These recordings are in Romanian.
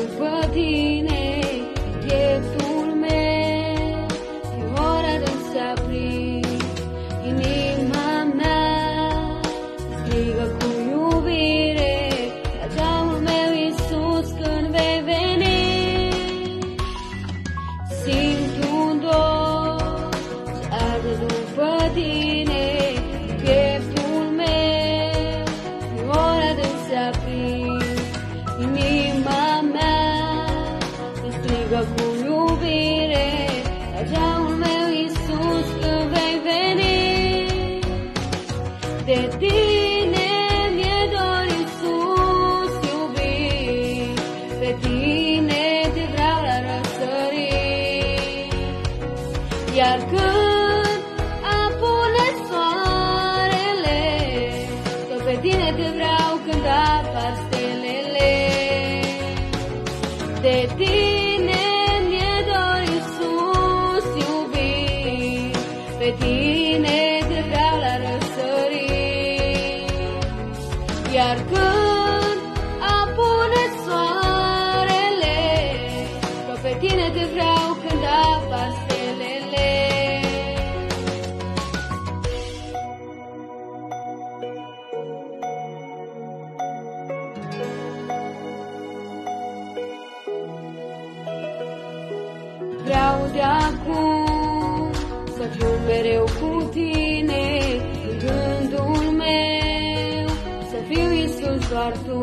după tine, pieptul meu, e ora de să aprind. Inima mea strigă cu iubire la geamul meu, Iisus, când vei veni. Simt un dor ce arde după tine, pieptul meu, e ora de să aprind. Inima mea se strigă cu iubire la geamul meu, Iisus, când vei veni. De tine mi-e dor, Iisus, iubit, pe tine te vreau la răsărit. Iar când apune soarele, tot pe tine te vreau când apar stelele. De tine mi-e dor, Iisus, iubit, pe tine te vreau la răsărit. Iar când apune soarele, tot pe tine te vreau când apar stelele. Vreau de acum să fiu mereu cu tine, în gândul meu să fiu, Iisus, doar tu.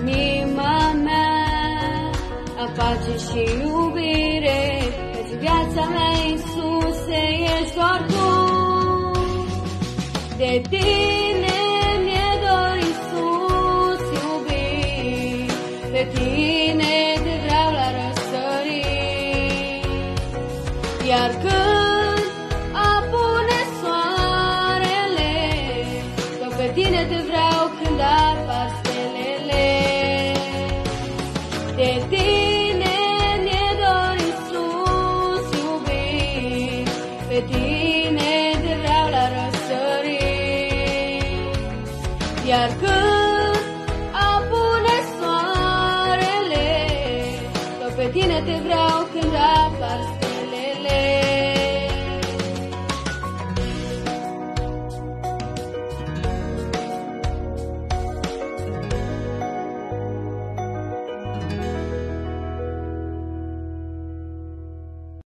Inima mea a pace și iubire, căci viața mea, Iisuse, ești doar tu. De tine mi-e dor, Iisus, iubit, pe tine te vreau la răsărit. Iar când apune soarele, tot pe tine te vreau când apar stelele. De tine mi-e dor, Iisus, iubit, pe tine te vreau la răsărit. Iar când apune soarele, tot pe tine te vreau când apar